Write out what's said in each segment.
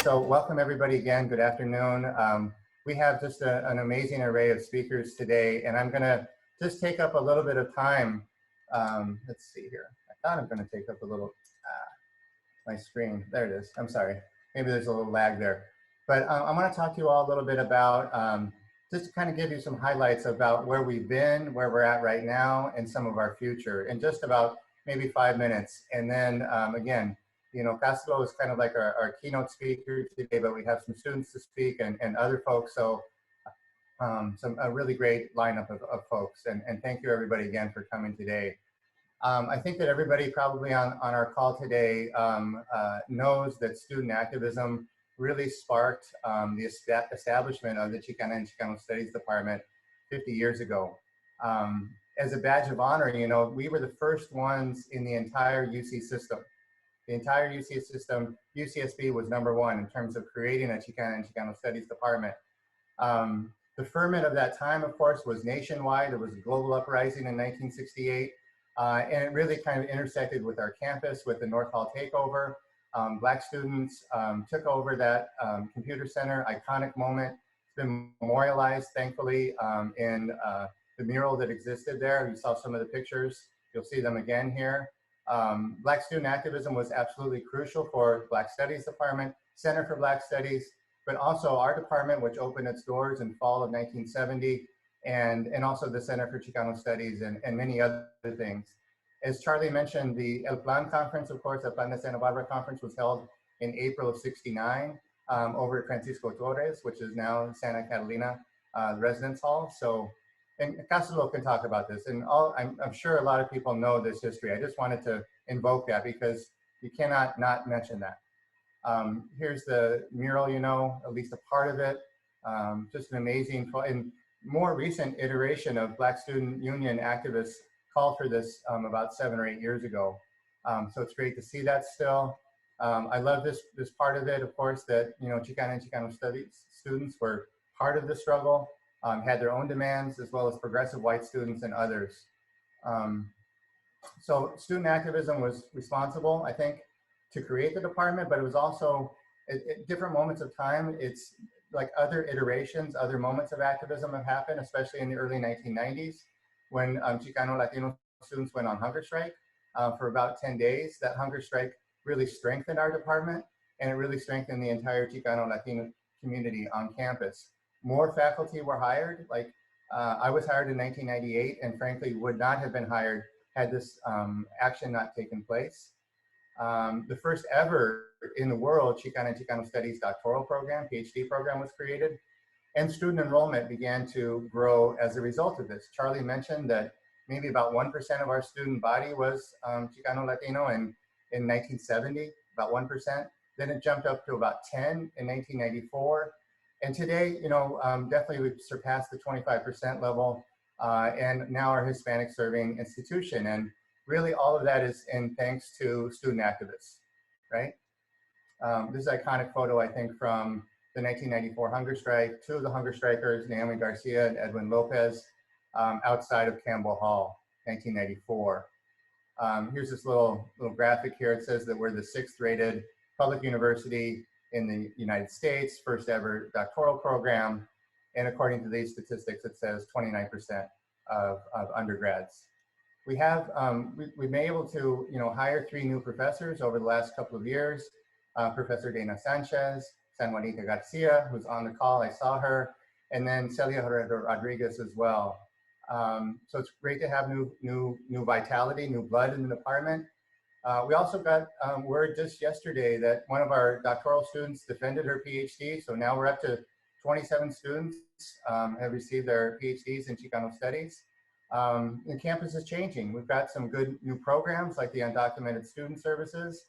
So welcome everybody again. Good afternoon. We have just an amazing array of speakers today, and I'm going to just take up a little bit of time. Let's see here. I thought I'm going to take up a little, my screen. There it is. I'm sorry. Maybe there's a little lag there. But I want to talk to you all a little bit about, just to kind of give you some highlights about where we've been, where we're at right now, and some of our future in just about maybe 5 minutes. And then again, you know, Castro is kind of like our keynote speaker today, but we have some students to speak and other folks. So a really great lineup of folks. And thank you everybody again for coming today. I think that everybody probably on our call today knows that student activism really sparked the establishment of the Chicana and Chicano Studies Department 50 years ago. As a badge of honor, you know, we were the first ones in the entire UC system. The entire UC system, UCSB was #1 in terms of creating a Chicana and Chicano Studies Department. The ferment of that time, of course, was nationwide. There was a global uprising in 1968, and it really kind of intersected with our campus, with the North Hall takeover. Black students took over that computer center, iconic moment. It's been memorialized, thankfully, in the mural that existed there. You saw some of the pictures. You'll see them again here. Black student activism was absolutely crucial for Black Studies Department, Center for Black Studies, but also our department, which opened its doors in fall of 1970, and also the Center for Chicano Studies and many other things. As Charlie mentioned, the El Plan conference, of course, El Plan de Santa Barbara conference was held in April of '69 over at Francisco Torres, which is now Santa Catalina Residence Hall. So, and Castro can talk about this, and I'm sure a lot of people know this history. I just wanted to invoke that because you cannot not mention that. Here's the mural, you know, at least a part of it. Just an amazing and more recent iteration of Black Student Union activists called for this about 7 or 8 years ago. So it's great to see that still. I love this part of it, of course, that, you know, Chicana and Chicano Studies students were part of the struggle. Had their own demands, as well as progressive white students and others. So student activism was responsible, I think, to create the department, but it was also at different moments of time. It's like other iterations, other moments of activism have happened, especially in the early 1990s, when Chicano Latino students went on hunger strike for about 10 days. That hunger strike really strengthened our department, and it really strengthened the entire Chicano Latino community on campus. More faculty were hired. Like I was hired in 1998, and frankly would not have been hired had this action not taken place. The first ever in the world Chicana and Chicano Studies doctoral program, PhD program, was created, and student enrollment began to grow as a result of this. Charlie mentioned that maybe about 1% of our student body was Chicano Latino in 1970, about 1%. Then it jumped up to about 10 in 1994. And today, you know, definitely we've surpassed the 25% level, and now our Hispanic serving institution. And really all of that is in thanks to student activists, right? This is an iconic photo, I think, from the 1994 hunger strike. Two of the hunger strikers, Lorena Garcia and Edwin Lopez, outside of Campbell Hall, 1994. Here's this little graphic here. It says that we're the 6th rated public university in the United States, first ever doctoral program. And according to these statistics, it says 29% of undergrads. We have, we've been able to, you know, hire 3 new professors over the last couple of years. Professor Dana Sanchez, San Juanita Garcia, who's on the call, I saw her, and then Celia Herrera Rodriguez as well. So it's great to have new vitality, new blood in the department. We also got word just yesterday that one of our doctoral students defended her PhD. So now we're up to 27 students have received their PhDs in Chicano Studies. The campus is changing. We've got some good new programs like the Undocumented Student Services.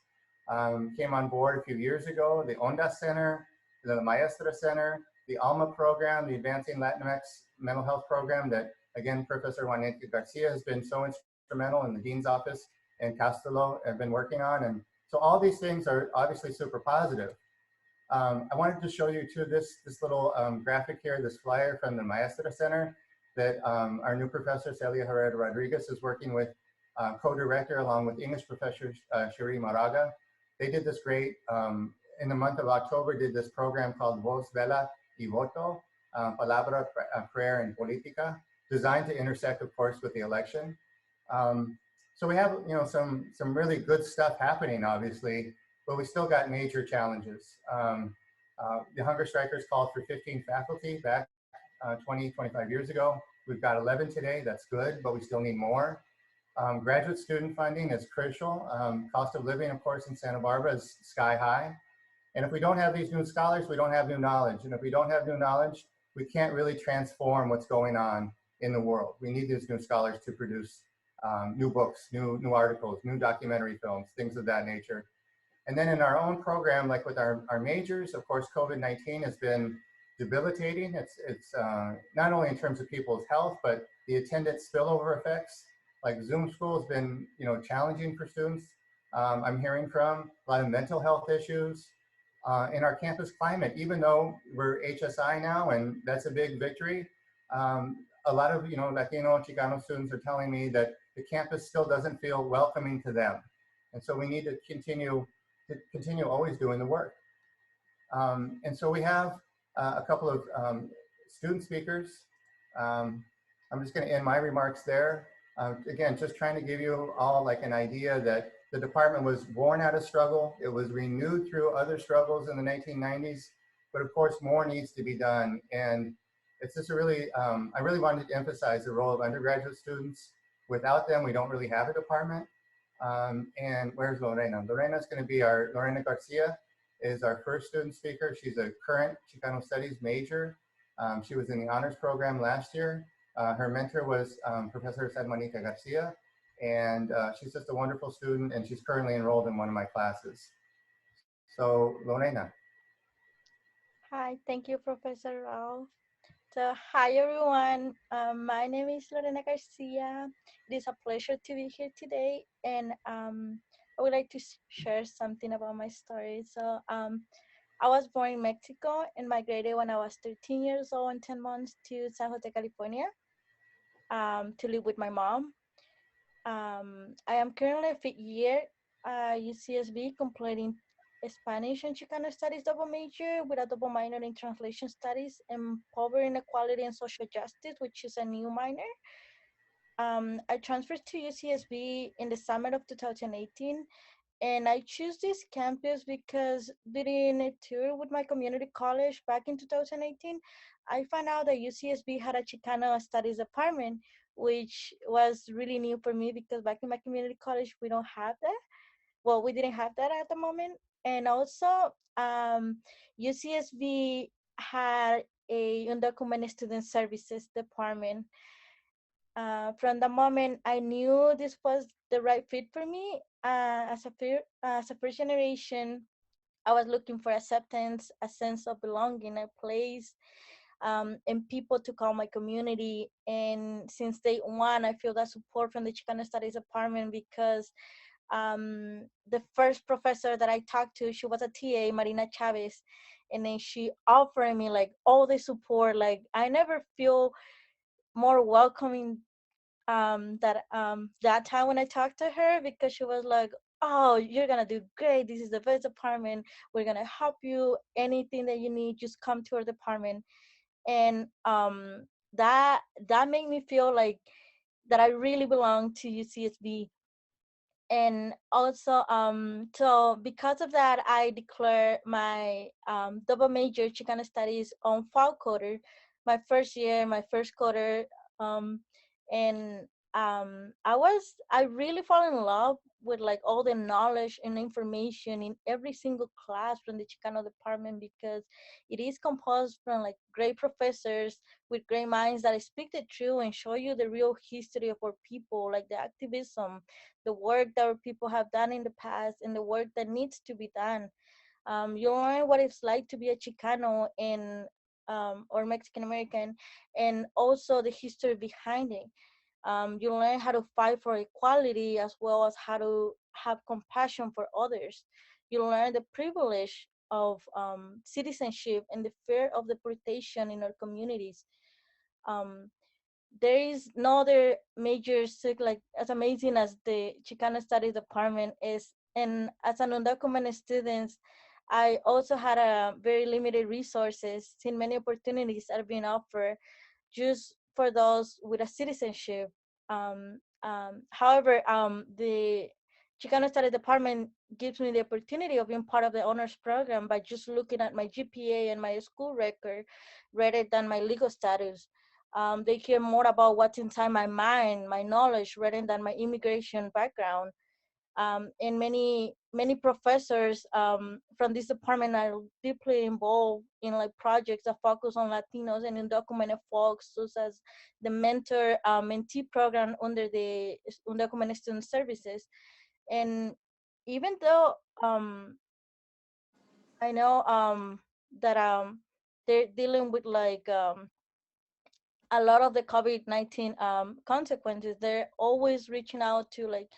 Came on board a few years ago, the ONDA Center, the Maestra Center, the ALMA program, the Advancing Latinx Mental Health Program that, again, Professor Juan Garcia has been so instrumental in the Dean's Office and Castelo have been working on. And so all these things are obviously super positive. I wanted to show you too this little graphic here, this flyer from the Maestra Center that our new professor, Celia Herrera Rodriguez, is working with co-director along with English professor Shiri Maraga. They did this great in the month of October, did this program called Voz, Vela y Voto, Palabra, Prayer, and Política, designed to intersect, of course, with the election. So we have, some really good stuff happening, obviously, but we still got major challenges. The hunger strikers called for 15 faculty back 20, 25 years ago. We've got 11 today. That's good, but we still need more. Graduate student funding is crucial. Cost of living, of course, in Santa Barbara is sky high. And if we don't have these new scholars, we don't have new knowledge. And if we don't have new knowledge, we can't really transform what's going on in the world. We need these new scholars to produce new books, new articles, new documentary films, things of that nature. And then in our own program, like with our majors, of course, COVID-19 has been debilitating. It's not only in terms of people's health, but the attendant spillover effects. Like Zoom school has been, challenging for students. I'm hearing from a lot of mental health issues in our campus climate. Even though we're HSI now, and that's a big victory, a lot of Latino and Chicano students are telling me that the campus still doesn't feel welcoming to them, and so we need to continue always doing the work. And so we have a couple of student speakers. I'm just going to end my remarks there. Again, just trying to give you all like an idea that the department was born out of struggle. It was renewed through other struggles in the 1990s, but of course more needs to be done. And it's just a really, I really wanted to emphasize the role of undergraduate students. Without them, we don't really have a department. And where's Lorena? Lorena is going to be Lorena Garcia is our first student speaker. She's a current Chicano Studies major. She was in the honors program last year. Her mentor was Professor Juanita Garcia, and she's just a wonderful student, and she's currently enrolled in one of my classes. So, Lorena. Hi, thank you, Professor Raul. So, hi everyone. My name is Lorena Garcia. It is a pleasure to be here today, and I would like to share something about my story. So, I was born in Mexico and migrated when I was 13 years old and 10 months to San Jose, California, to live with my mom. I am currently a fifth year UCSB, completing Spanish and Chicano Studies double major with a double minor in Translation Studies and Poverty, Inequality, and Social Justice, which is a new minor. I transferred to UCSB in the summer of 2018, and I choose this campus because during a tour with my community college back in 2018, I found out that UCSB had a Chicano Studies department, which was really new for me because back in my community college, we don't have that. Well, we didn't have that at the moment. And also, UCSB had a undocumented student services department. From the moment I knew this was the right fit for me, as a first generation, I was looking for acceptance, a sense of belonging, a place, and people to call my community. And since day one, I feel that support from the Chicano Studies Department because the first professor that I talked to, she was a TA, Marina Chavez, and then she offered me like all the support. Like I never feel more welcoming that time when I talked to her, because she was like, "Oh, you're gonna do great. This is the best department. We're gonna help you. Anything that you need, just come to our department." And that made me feel like that I really belong to UCSB. And also, so because of that, I declared my double major Chicana Studies on fall quarter, my first year, my first quarter. um, and I really fall in love with like all the knowledge and information in every single class from the Chicano department, because it is composed from like great professors with great minds that speak the truth and show you the real history of our people, like the activism, the work that our people have done in the past, and the work that needs to be done. You learn what it's like to be a Chicano and or Mexican American, and also the history behind it. You learn how to fight for equality as well as how to have compassion for others. You learn the privilege of citizenship and the fear of deportation in our communities. Um, there is no other major like as amazing as the Chicana Studies department is. And as an undocumented student, I also had a very limited resources, seen many opportunities that are being offered just for those with a citizenship. However, the Chicano Studies Department gives me the opportunity of being part of the honors program by just looking at my GPA and my school record rather than my legal status. They care more about what's inside my mind, my knowledge, rather than my immigration background. And many professors from this department are deeply involved in like projects that focus on Latinos and undocumented folks, such as the mentor mentee program under the undocumented student services. And even though I know that they're dealing with like a lot of the COVID-19 consequences, they're always reaching out to like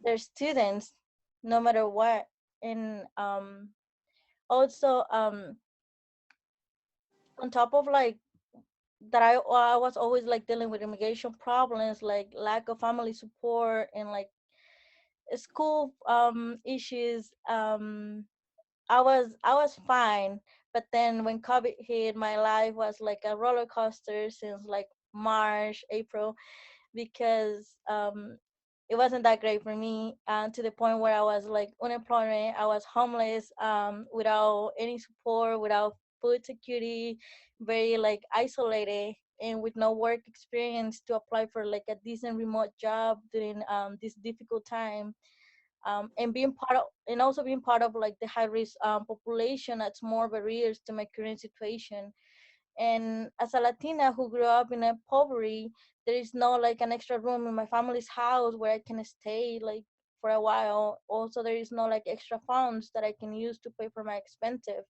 their students no matter what. And also on top of like that, I was always like dealing with immigration problems, like lack of family support and like school issues. I was fine, but then when COVID hit, my life was like a roller coaster since like March, April, because it wasn't that great for me, to the point where I was like unemployment, I was homeless, without any support, without food security, very like isolated, and with no work experience to apply for like a decent remote job during this difficult time. And being part of, and also being part of like the high risk population, that's more barriers to my current situation. And as a Latina who grew up in a poverty, there is no like an extra room in my family's house where I can stay like for a while. Also, there is no like extra funds that I can use to pay for my expensive.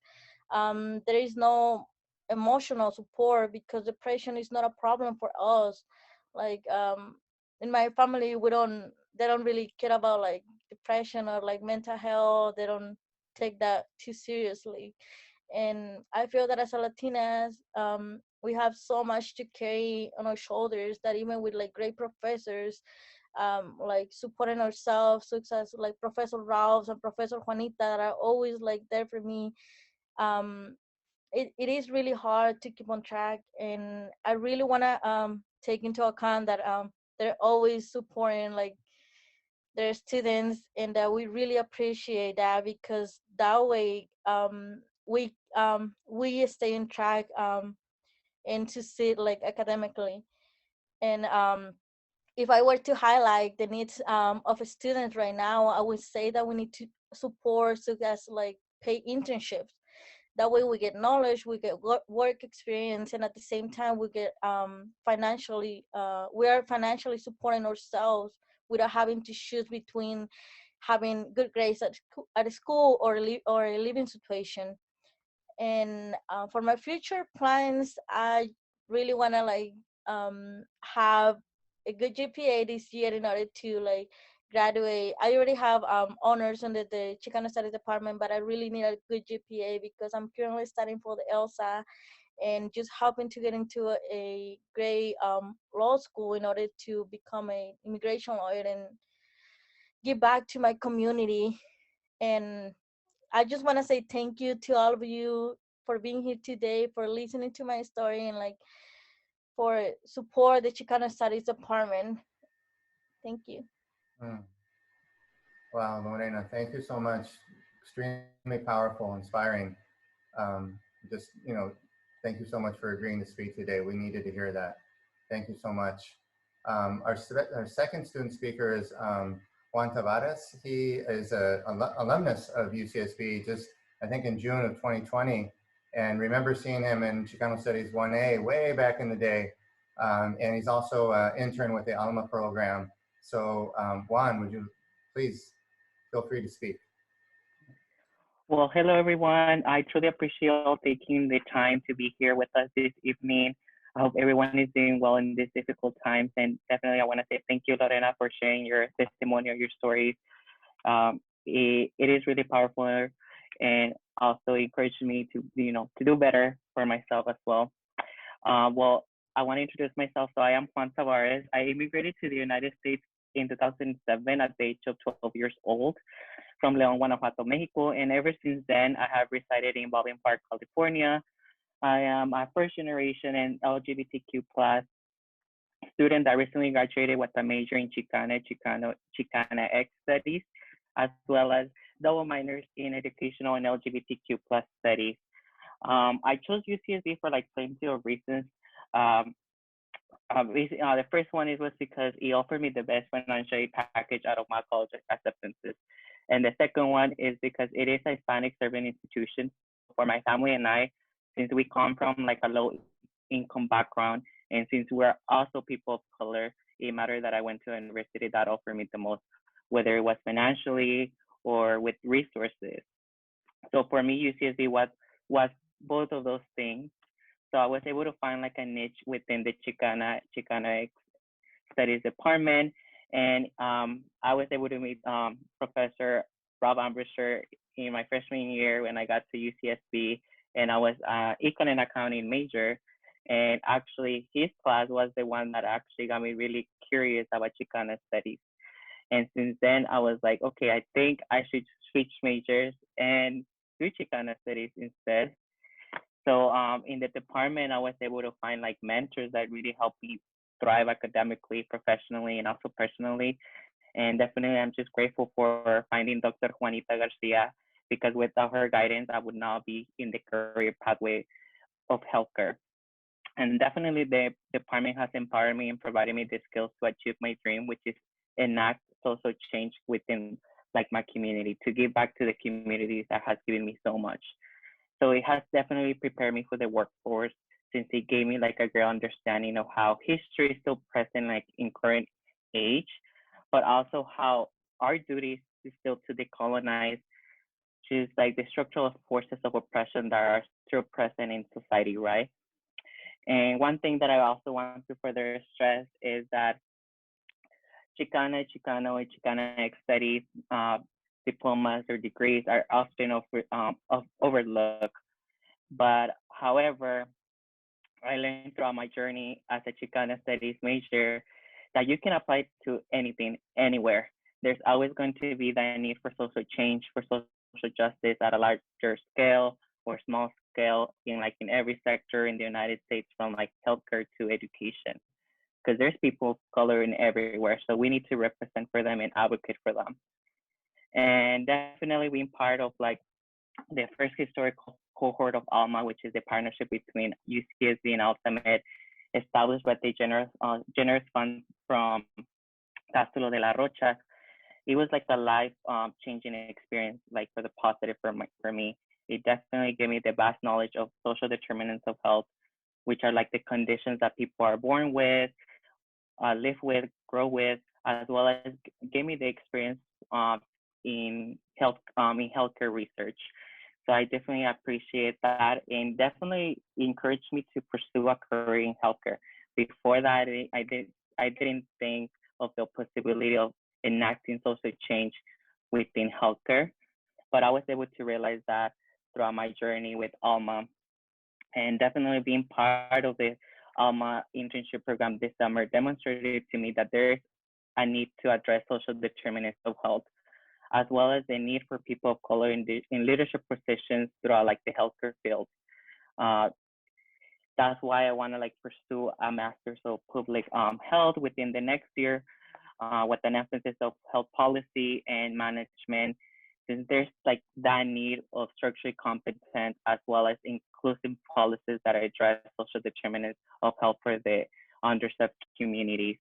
There is no emotional support because depression is not a problem for us. Like in my family, they don't really care about like depression or like mental health. They don't take that too seriously. And I feel that as a Latinas, we have so much to carry on our shoulders that even with like great professors, like supporting ourselves, such as like Professor Ralph and Professor Juanita that are always like there for me. um, it is really hard to keep on track, and I really want to take into account that they're always supporting like their students, and that we really appreciate that, because that way we stay in track, and to sit like academically. And if I were to highlight the needs of students right now, I would say that we need to support, so as like pay internships. That way we get knowledge, we get work experience, and at the same time we get financially, we are financially supporting ourselves without having to choose between having good grades at school or a living situation. And for my future plans, I really want to like have a good GPA this year in order to like graduate. I already have honors under the Chicana Studies Department, but I really need a good GPA because I'm currently studying for the ELSA and just hoping to get into a great law school in order to become a immigration lawyer and give back to my community. And I just want to say thank you to all of you for being here today, for listening to my story, and like for support the Chicano Studies Department. Thank you. Mm. Wow, Lorena, thank you so much. Extremely powerful, inspiring. Just, thank you so much for agreeing to speak today. We needed to hear that. Thank you so much. Our second student speaker is Juan Tavares. He is an alumnus of UCSB, just I think in June of 2020, and remember seeing him in Chicano Studies 1A way back in the day. And he's also an intern with the Alma program. So Juan, would you please feel free to speak? Well, hello everyone. I truly appreciate all taking the time to be here with us this evening. I hope everyone is doing well in these difficult times. And definitely, I want to say thank you, Lorena, for sharing your testimony or your stories. It is really powerful and also encouraged me to, to do better for myself as well. Well, I want to introduce myself. So I am Juan Tavares. I immigrated to the United States in 2007 at the age of 12 years old. from León, Guanajuato, Mexico. And ever since then, I have resided in Baldwin Park, California. I am a first generation and LGBTQ plus student that recently graduated with a major in Chicana X studies, as well as double minors in educational and LGBTQ plus studies. I chose UCSB for like plenty of reasons. Um, the first one was because it offered me the best financial aid package out of my college acceptances. And the second one is because it is a Hispanic serving institution for my family and I, since we come from like a low income background, and since we're also people of color, it mattered that I went to a university that offered me the most, whether it was financially or with resources. So for me, UCSB was both of those things. So I was able to find like a niche within the Chicana Studies department, and I was able to meet Professor Rob Ambrisher in my freshman year when I got to UCSB, and I was econ and accounting major. And actually, his class was the one that actually got me really curious about Chicana studies. And since then, I was like, okay, I think I should switch majors and do Chicana studies instead. So in the department, I was able to find like mentors that really helped me thrive academically, professionally, and also personally. And definitely, I'm just grateful for finding Dr. Juanita Garcia, because without her guidance, I would not be in the career pathway of healthcare. And definitely, the department has empowered me and provided me the skills to achieve my dream, which is enact social change within like my community, to give back to the communities that has given me so much. So it has definitely prepared me for the workforce, since it gave me like a great understanding of how history is still present like in current age, but also how our duty is still to decolonize just like the structural forces of oppression that are still present in society, right? And one thing that I also want to further stress is that Chicano, and Chicana studies, diplomas or degrees are often overlooked. But however, I learned throughout my journey as a Chicana studies major that you can apply to anything, anywhere. There's always going to be the need for social change, for social justice at a larger scale or small scale in like in every sector in the United States, from like healthcare to education. Because there's people of color in everywhere, so we need to represent for them and advocate for them. And definitely being part of like the first historical cohort of ALMA, which is a partnership between UCSB and Altamed, established by the generous funds from Cástulo de la Rocha. It was like a life changing experience, like for the positive for me. It definitely gave me the vast knowledge of social determinants of health, which are like the conditions that people are born with, live with, grow with, as well as gave me the experience in healthcare research. So I definitely appreciate that, and definitely encouraged me to pursue a career in healthcare. Before that, I didn't think of the possibility of enacting social change within healthcare, but I was able to realize that throughout my journey with Alma, and definitely being part of the Alma internship program this summer demonstrated to me that there is a need to address social determinants of health, as well as the need for people of color in leadership positions throughout like the healthcare field. Uh, that's why I want to like pursue a master's of public health within the next year, with an emphasis of health policy and management, since there's like that need of structurally competent as well as inclusive policies that address social determinants of health for the underserved communities.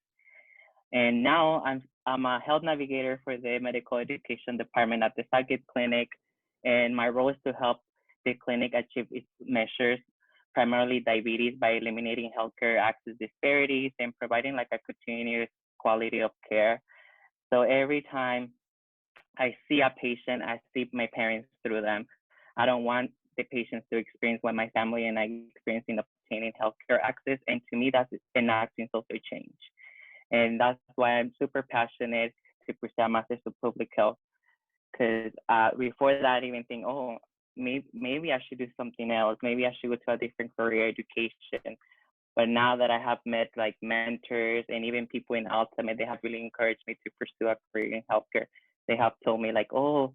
And now I'm a health navigator for the medical education department at the Saget Clinic, and my role is to help the clinic achieve its measures, primarily diabetes, by eliminating healthcare access disparities and providing like a continuous quality of care. So every time I see a patient, I see my parents through them. I don't want the patients to experience what my family and I experienced in obtaining healthcare access. And to me, that's enacting social change. And that's why I'm super passionate to pursue a master's of public health. Because before that, I even think, oh, maybe I should do something else. Maybe I should go to a different career education. But now that I have met like mentors and even people in Ultimate, they have really encouraged me to pursue a career in healthcare, they have told me like, oh,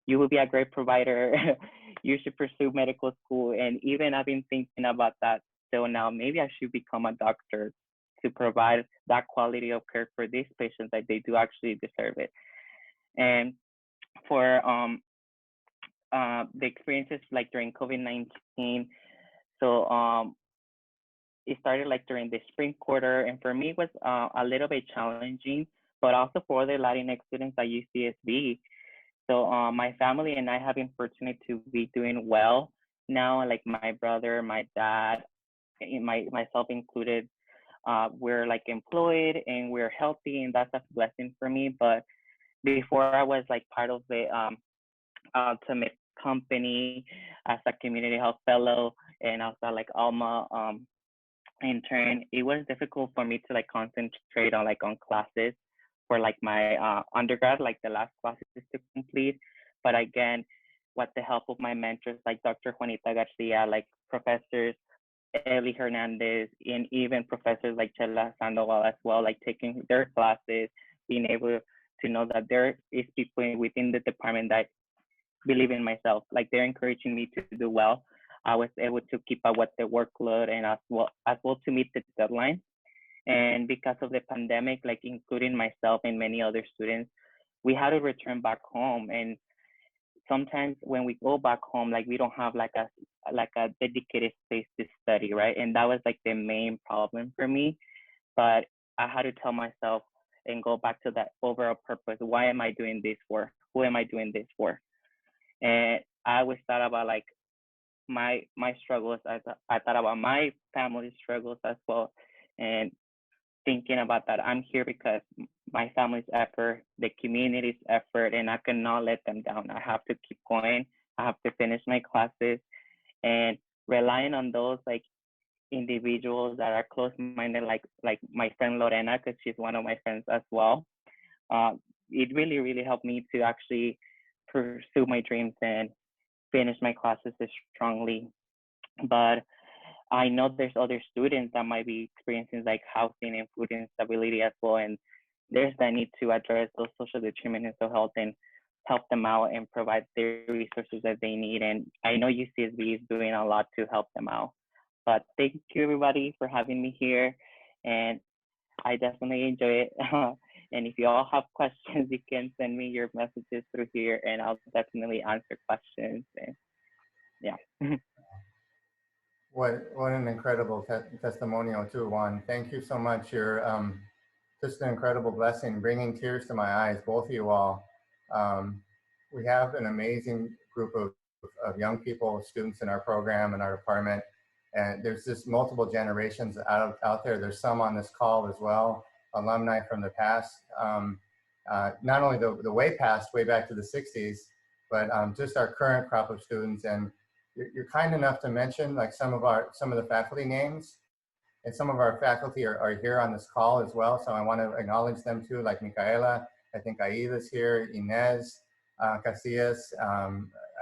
you will be a great provider. You should pursue medical school. And even I've been thinking about that till now. Maybe I should become a doctor to provide that quality of care for these patients that they do actually deserve it. And for the experiences like during COVID-19, so it started like during the spring quarter, and for me it was a little bit challenging, but also for the Latinx students at UCSB. So my family and I have been fortunate to be doing well now. Like my brother, my dad, myself included, we're like employed and we're healthy, and that's a blessing for me. But before I was like part of the Ultimate company as a community health fellow and also like Alma intern, it was difficult for me to like concentrate on like on classes for like my undergrad, like the last classes to complete. But again, with the help of my mentors like Dr. Juanita Garcia, like professors Eli Hernandez, and even professors like Chela Sandoval as well, like taking their classes, being able to know that there is people within the department that believe in myself. Like they're encouraging me to do well. I was able to keep up with the workload and as well to meet the deadline. And because of the pandemic, like including myself and many other students, we had to return back home. And sometimes when we go back home, like we don't have like a dedicated space to study, right? And that was like the main problem for me. But I had to tell myself and go back to that overall purpose. Why am I doing this for? Who am I doing this for? And I always thought about like my struggles. I thought about my family struggles as well, and thinking about that I'm here because my family's effort, the community's effort, and I cannot let them down. I have to keep going. I have to finish my classes, and relying on those like individuals that are close-minded, like my friend Lorena, because she's one of my friends as well. Uh, it really helped me to actually pursue my dreams and finish my classes strongly. But I know there's other students that might be experiencing like housing and food instability as well, and there's that need to address those social determinants of health and help them out and provide the resources that they need. And I know UCSB is doing a lot to help them out. But thank you everybody for having me here, and I definitely enjoy it. And if you all have questions, you can send me your messages through here, and I'll definitely answer questions. And yeah. What an incredible testimonial too, Juan. Thank you so much. You're just an incredible blessing, bringing tears to my eyes, both of you all. We have an amazing group of young people, students in our program and our department, and there's just multiple generations out there. There's some on this call as well, alumni from the past, not only the way past, way back to the 60s, but just our current crop of students. And you're kind enough to mention like some of the faculty names, and some of our faculty are here on this call as well. So I want to acknowledge them too, like Micaela, I think Aida's here, Inez Casillas,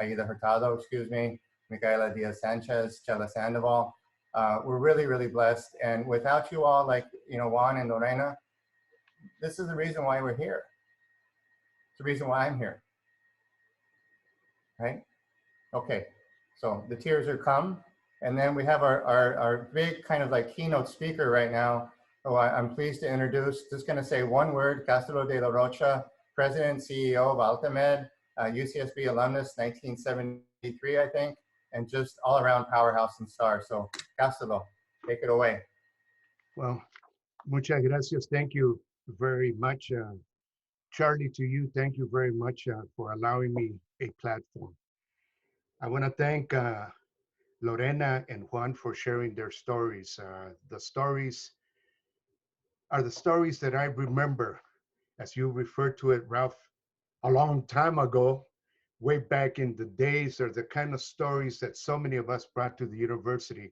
Aida Hurtado, excuse me, Micaela Diaz Sanchez, Chela Sandoval. We're really blessed. And without you all, like, Juan and Lorena, this is the reason why we're here. It's the reason why I'm here, right? Okay, so the tears are come. And then we have our big kind of like keynote speaker right now, who I'm pleased to introduce. Just gonna say one word, Castro de la Rocha, President and CEO of Altamed, UCSB alumnus, 1973, I think, and just all around powerhouse and star. So Castro, take it away. Well, muchas gracias. Thank you very much. Charlie, to you, thank you very much for allowing me a platform. I want to thank Lorena and Juan for sharing their stories. The stories are the stories that I remember, as you referred to it, Ralph, a long time ago, way back in the days, are the kind of stories that so many of us brought to the University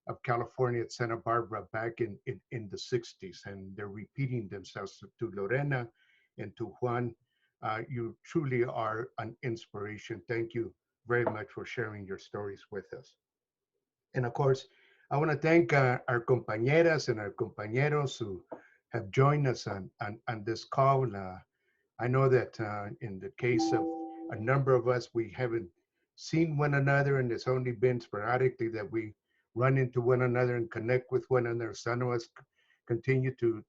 of California at Santa Barbara back in the 60s. And they're repeating themselves to Lorena and to Juan. You truly are an inspiration. Thank you very much for sharing your stories with us. And of course, I want to thank our compañeras and our compañeros who have joined us on this call. I know that in the case of a number of us, we haven't seen one another, and it's only been sporadically that we run into one another and connect with one another. Some of us continue to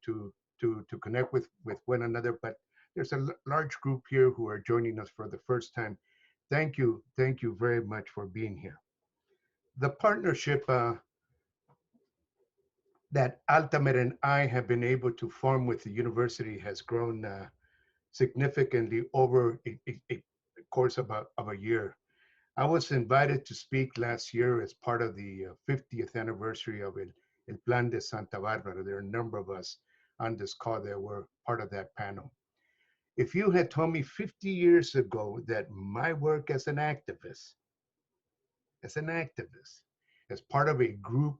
connect with one another, but there's a large group here who are joining us for the first time. Thank you very much for being here. The partnership that Altamer and I have been able to form with the university has grown significantly over a course of a year. I was invited to speak last year as part of the 50th anniversary of El Plan de Santa Barbara. There are a number of us on this call that were part of that panel. If you had told me 50 years ago that my work as an activist, as part of a group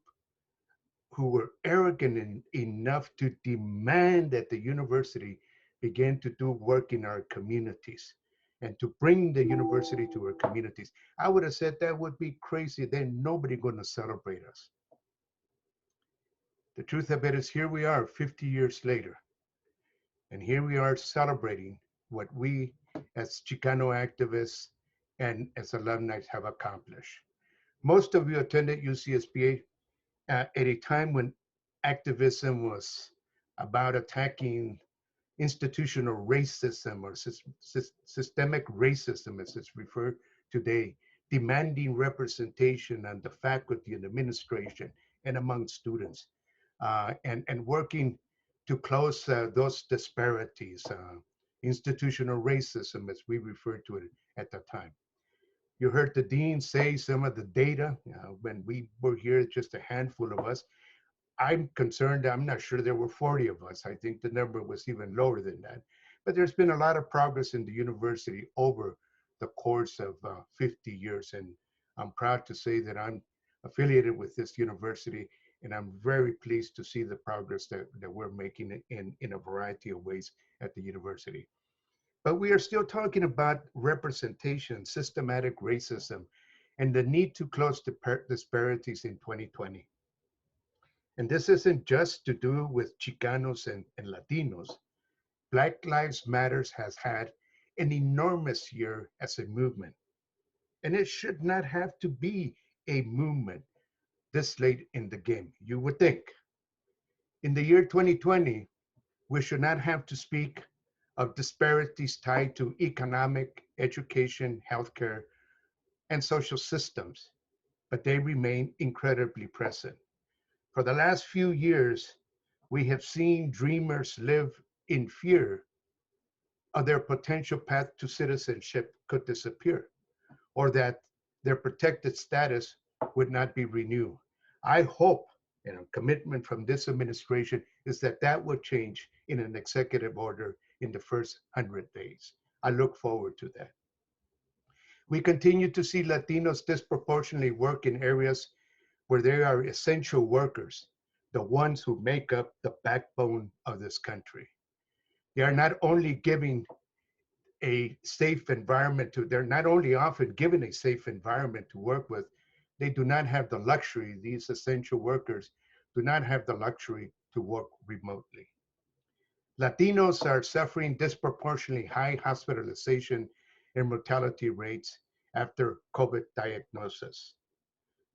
who were arrogant enough to demand that the university begin to do work in our communities and to bring the university to our communities, I would have said that would be crazy. Then nobody going to celebrate us. The truth of it is, here we are 50 years later, and here we are celebrating what we as Chicano activists and as alumni have accomplished. Most of you attended UCSBA at a time when activism was about attacking institutional racism or systemic racism, as it's referred today, demanding representation on the faculty and administration and among students, and working to close those disparities, institutional racism, as we referred to it at the time. You heard the dean say some of the data when we were here, just a handful of us. I'm concerned, I'm not sure there were 40 of us. I think the number was even lower than that. But there's been a lot of progress in the university over the course of 50 years. And I'm proud to say that I'm affiliated with this university, and I'm very pleased to see the progress that we're making in a variety of ways at the university. But we are still talking about representation, systematic racism, and the need to close disparities in 2020. And this isn't just to do with Chicanos and Latinos. Black Lives Matters has had an enormous year as a movement. And it should not have to be a movement this late in the game, you would think. In the year 2020, we should not have to speak of disparities tied to economic, education, healthcare, and social systems, but they remain incredibly present. For the last few years, we have seen dreamers live in fear of their potential path to citizenship could disappear, or that their protected status would not be renewed. I hope, and a commitment from this administration is that that will change in an executive order in the first 100 days. I look forward to that. We continue to see Latinos disproportionately work in areas where they are essential workers, the ones who make up the backbone of this country. They are not only giving a safe environment to, they're not only often given a safe environment to work with, they do not have the luxury, these essential workers do not have the luxury to work remotely. Latinos are suffering disproportionately high hospitalization and mortality rates after COVID diagnosis.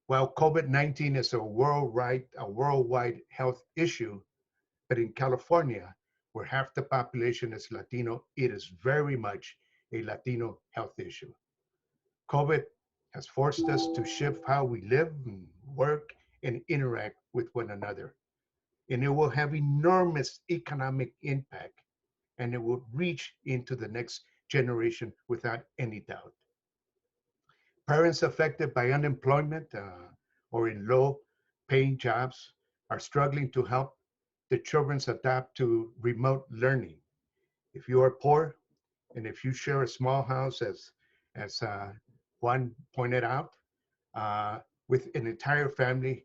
While COVID-19 is a worldwide health issue, but in California, where half the population is Latino, it is very much a Latino health issue. COVID has forced us to shift how we live and work and interact with one another. And it will have enormous economic impact, and it will reach into the next generation without any doubt. Parents affected by unemployment or in low paying jobs are struggling to help the children adapt to remote learning. If you are poor and if you share a small house, as Juan pointed out, with an entire family,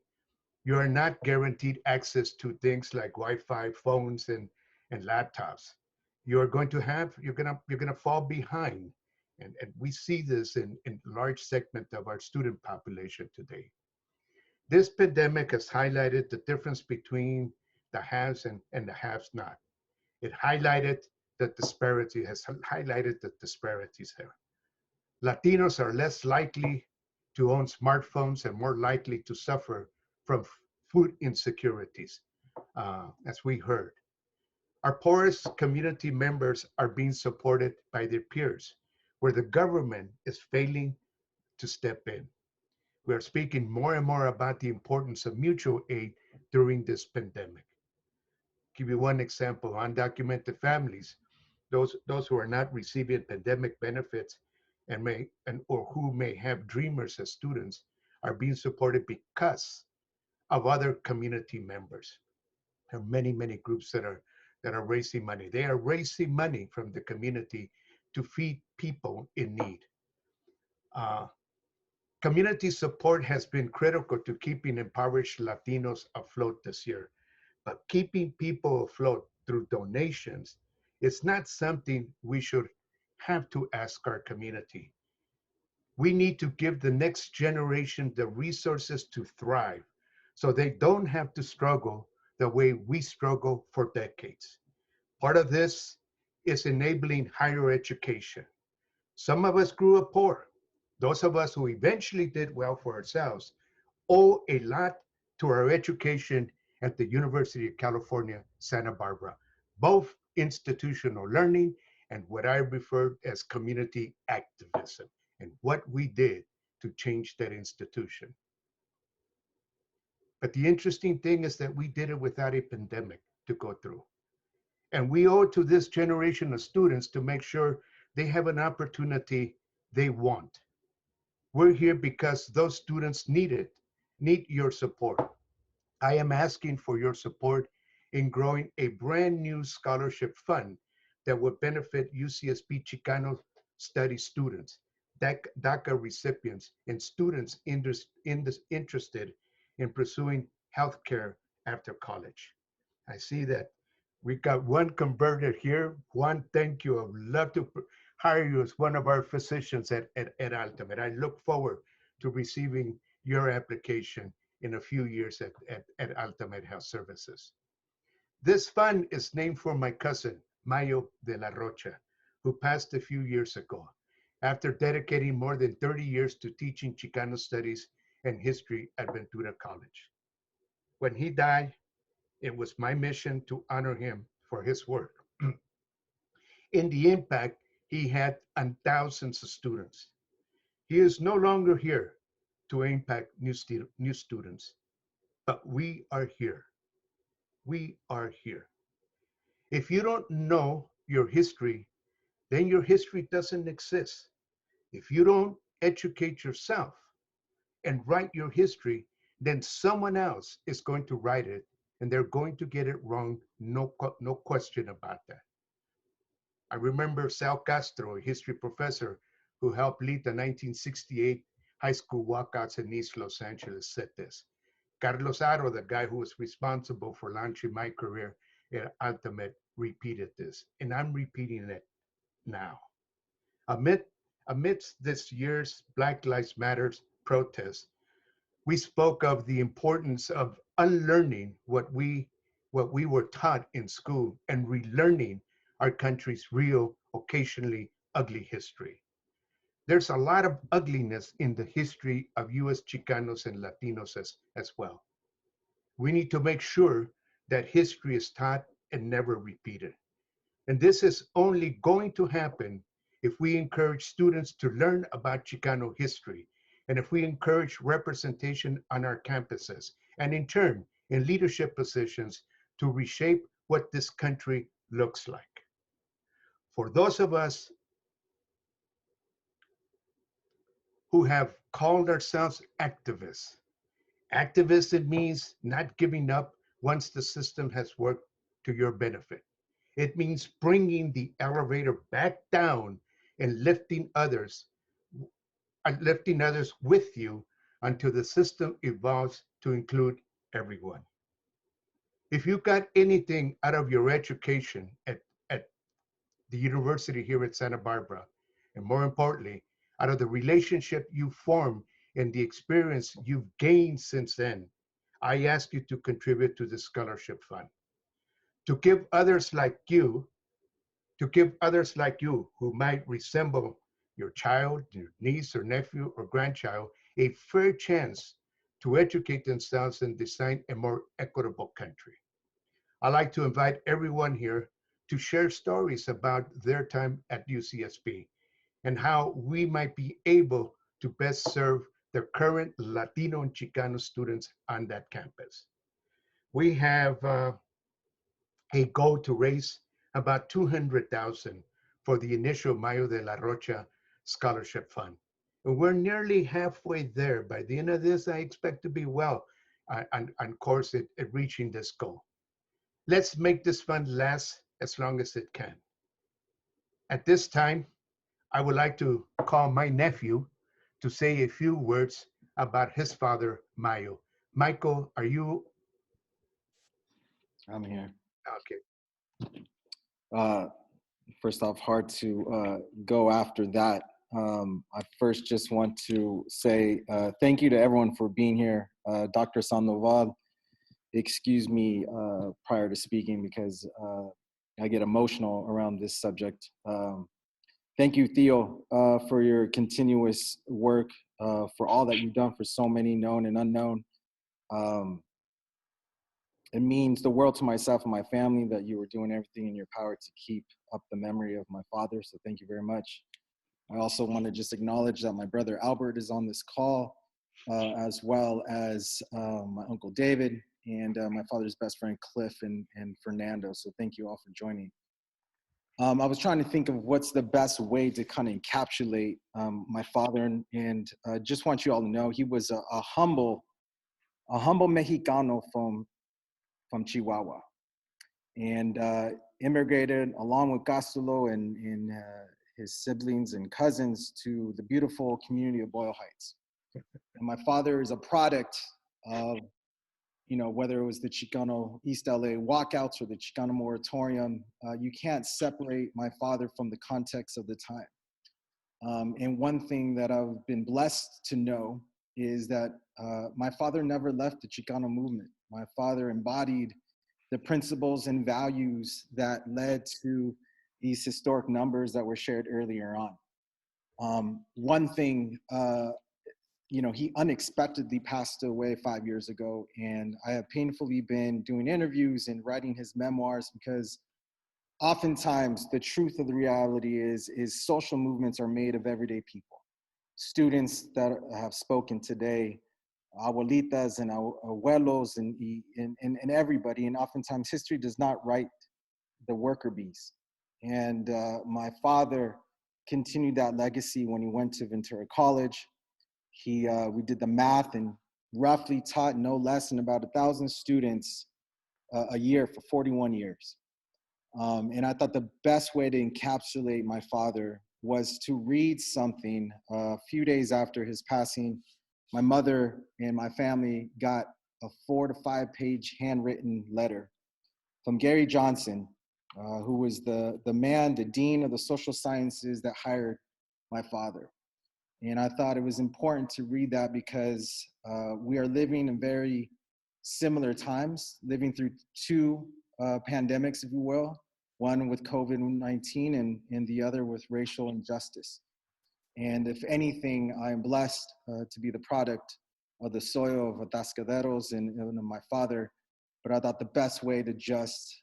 you are not guaranteed access to things like Wi-Fi, phones, and laptops. You're going to fall behind. And we see this in large segment of our student population today. This pandemic has highlighted the difference between the haves and the haves not. It highlighted the disparity, has highlighted the disparities there. Latinos are less likely to own smartphones and more likely to suffer from food insecurities, as we heard. Our poorest community members are being supported by their peers, where the government is failing to step in. We are speaking more and more about the importance of mutual aid during this pandemic. Give you one example: undocumented families, those who are not receiving pandemic benefits or who may have dreamers as students, are being supported because of other community members. There are many groups that are raising money. They are raising money from the community to feed people in need. Uh, Community support has been critical to keeping impoverished Latinos afloat this year. But keeping people afloat through donations is not something we should have to ask our community. We need to give the next generation the resources to thrive so they don't have to struggle the way we struggle for decades. Part of this is enabling higher education. Some of us grew up poor. Those of us who eventually did well for ourselves owe a lot to our education at the University of California, Santa Barbara, both institutional learning and what I refer as community activism, and what we did to change that institution. But the interesting thing is that we did it without a pandemic to go through. And we owe to this generation of students to make sure they have an opportunity they want. We're here because those students need your support. I am asking for your support in growing a brand new scholarship fund that would benefit UCSB Chicano study students, DACA recipients, and students interested in pursuing healthcare after college. I see that we got one converted here. Juan, thank you. I would love to hire you as one of our physicians at Altamont. I look forward to receiving your application in a few years at Altamont Health Services. This fund is named for my cousin, Mayo de la Rocha, who passed a few years ago after dedicating more than 30 years to teaching Chicano studies and history at Ventura College. When he died, it was my mission to honor him for his work in the impact he had on thousands of students. He is no longer here to impact new students, but we are here. We are here. If you don't know your history, then your history doesn't exist. If you don't educate yourself and write your history, then someone else is going to write it, and they're going to get it wrong, no question about that. I remember Sal Castro, a history professor who helped lead the 1968 high school walkouts in East Los Angeles, said this. Carlos Aro, the guy who was responsible for launching my career at Altamont, repeated this, and I'm repeating it now. Amidst this year's Black Lives Matter protest, we spoke of the importance of unlearning what we were taught in school and relearning our country's real, occasionally ugly history. There's a lot of ugliness in the history of US Chicanos and Latinos as well. We need to make sure that history is taught and never repeated. And this is only going to happen if we encourage students to learn about Chicano history, and if we encourage representation on our campuses, and in turn, in leadership positions to reshape what this country looks like. For those of us who have called ourselves activists, activism means not giving up once the system has worked to your benefit. It means bringing the elevator back down and lifting others with you until the system evolves to include everyone. If you got anything out of your education at the university here at Santa Barbara, and more importantly, out of the relationship you formed and the experience you've gained since then, I ask you to contribute to the scholarship fund, to give others like you to give others like you who might resemble your child, your niece or nephew or grandchild a fair chance to educate themselves and design a more equitable country. I'd like to invite everyone here to share stories about their time at UCSB and how we might be able to best serve the current Latino and Chicano students on that campus. We have a goal to raise about 200,000 for the initial Mayo de la Rocha Scholarship Fund. And we're nearly halfway there. By the end of this, I expect to be well on course at reaching this goal. Let's make this fund last as long as it can. At this time, I would like to call my nephew to say a few words about his father, Mayo. Michael, are you I'm here. okay? First off, hard to go after that. I first just want to say thank you to everyone for being here. Dr. Sandoval, excuse me prior to speaking because I get emotional around this subject. Thank you, Theo, for your continuous work, for all that you've done for so many known and unknown. It means the world to myself and my family that you were doing everything in your power to keep up the memory of my father. So thank you very much. I also want to just acknowledge that my brother Albert is on this call, as well as my uncle David and my father's best friend Cliff and Fernando. So thank you all for joining. I was trying to think of what's the best way to kind of encapsulate my father, and just want you all to know he was a humble Mexicano from Chihuahua, and immigrated along with Gastolo and his siblings and cousins to the beautiful community of Boyle Heights. And my father is a product of, you know, whether it was the Chicano East LA walkouts or the Chicano moratorium, you can't separate my father from the context of the time. And one thing that I've been blessed to know is that my father never left the Chicano movement. My father embodied the principles and values that led to these historic numbers that were shared earlier on. One thing, you know, he unexpectedly passed away 5 years ago, and I have painfully been doing interviews and writing his memoirs because oftentimes the truth of the reality is social movements are made of everyday people. Students that have spoken today, abuelitas and abuelos and everybody, and oftentimes history does not write the worker bees. And my father continued that legacy when he went to Ventura College. We did the math and roughly taught no less than about 1,000 students a year for 41 years. And I thought the best way to encapsulate my father was to read something. A few days after his passing, my mother and my family got a 4 to 5 page handwritten letter from Gary Johnson, who was the man, the dean of the social sciences that hired my father. And I thought it was important to read that because we are living in very similar times, living through two pandemics, if you will, one with COVID-19 and the other with racial injustice. And if anything, I am blessed to be the product of the soil of Atascaderos and my father. But I thought the best way to just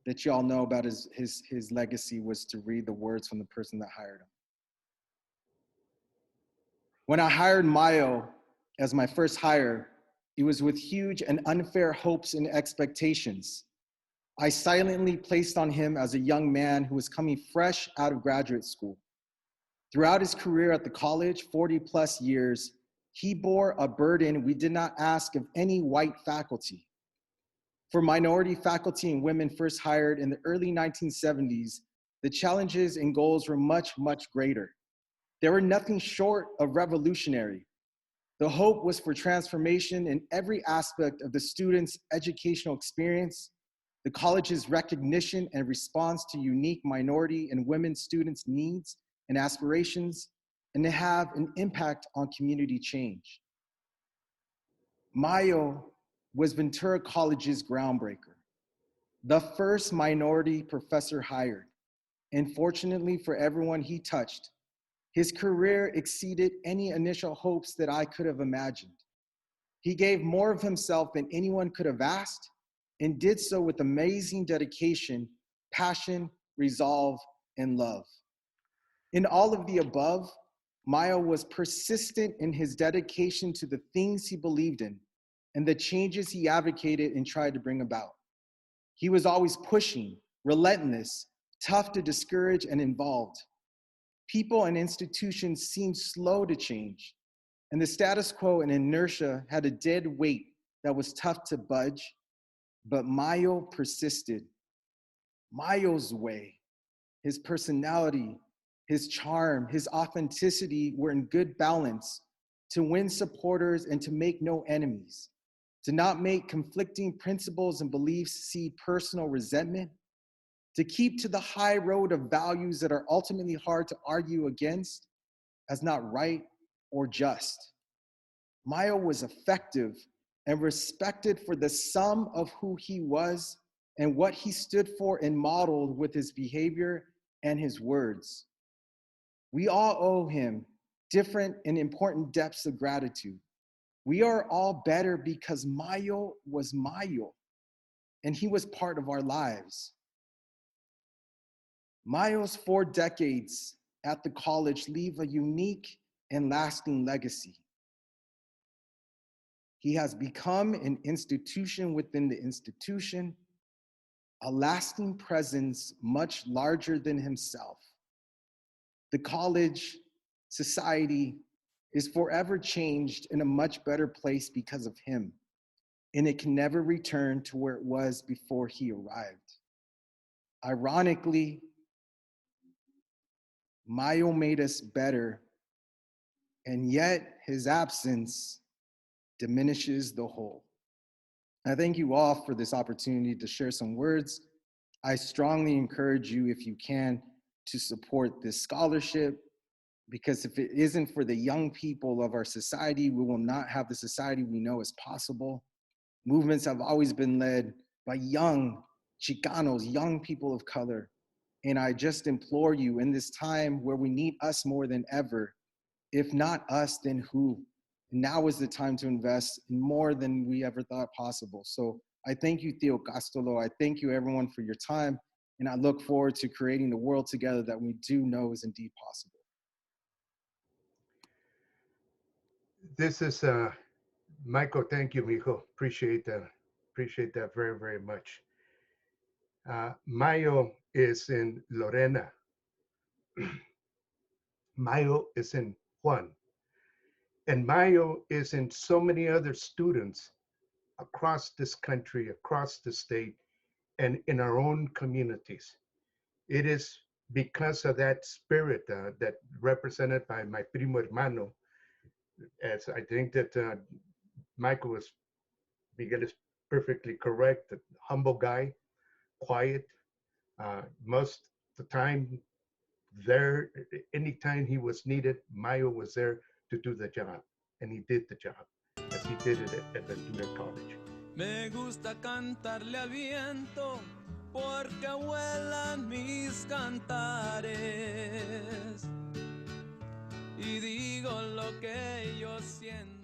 that you all know about his legacy was to read the words from the person that hired him. When I hired Mayo as my first hire, it was with huge and unfair hopes and expectations. I silently placed on him as a young man who was coming fresh out of graduate school. Throughout his career at the college, 40 plus years, he bore a burden we did not ask of any white faculty. For minority faculty and women first hired in the early 1970s, the challenges and goals were much, much greater. They were nothing short of revolutionary. The hope was for transformation in every aspect of the students' educational experience, the college's recognition and response to unique minority and women students' needs and aspirations, and to have an impact on community change. Mayo was Ventura College's groundbreaker. the first minority professor hired. And fortunately for everyone he touched, his career exceeded any initial hopes that I could have imagined. He gave more of himself than anyone could have asked and did so with amazing dedication, passion, resolve, and love. In all of the above, Mayo was persistent in his dedication to the things he believed in and the changes he advocated and tried to bring about. He was always pushing, relentless, tough to discourage, and involved. People and institutions seemed slow to change, and the status quo and inertia had a dead weight that was tough to budge, but Mayo persisted. Mayo's way, his personality, his charm, his authenticity were in good balance to win supporters and to make no enemies, to not make conflicting principles and beliefs seed personal resentment, to keep to the high road of values that are ultimately hard to argue against as not right or just. Mayo was effective and respected for the sum of who he was and what he stood for and modeled with his behavior and his words. We all owe him different and important depths of gratitude. We are all better because Mayo was Mayo, and he was part of our lives. Mayo's 4 decades at the college leave a unique and lasting legacy. He has become an institution within the institution, a lasting presence much larger than himself. The college, society is forever changed in a much better place because of him, and it can never return to where it was before he arrived. Ironically, Mayo made us better, and yet his absence diminishes the whole. I thank you all for this opportunity to share some words. I strongly encourage you, if you can, to support this scholarship, because if it isn't for the young people of our society, we will not have the society we know is possible. Movements have always been led by young Chicanos, young people of color. And I just implore you, in this time where we need us more than ever, if not us, then who? Now is the time to invest in more than we ever thought possible. So I thank you, Theo Castolo. I thank you, everyone, for your time. And I look forward to creating the world together that we do know is indeed possible. This is Michael. Thank you, mijo. Appreciate that. Appreciate that very, very much. Mayo is in Lorena. Mayo is in Juan. And Mayo is in so many other students across this country, across the state, and in our own communities. It is because of that spirit that represented by my primo hermano, as I think that Miguel is perfectly correct, a humble guy, quiet, most of the time there, anytime he was needed, Mayo was there to do the job, and he did the job as he did it at the junior college. Me gusta cantarle al viento porque vuelan mis cantares y digo lo que yo siento.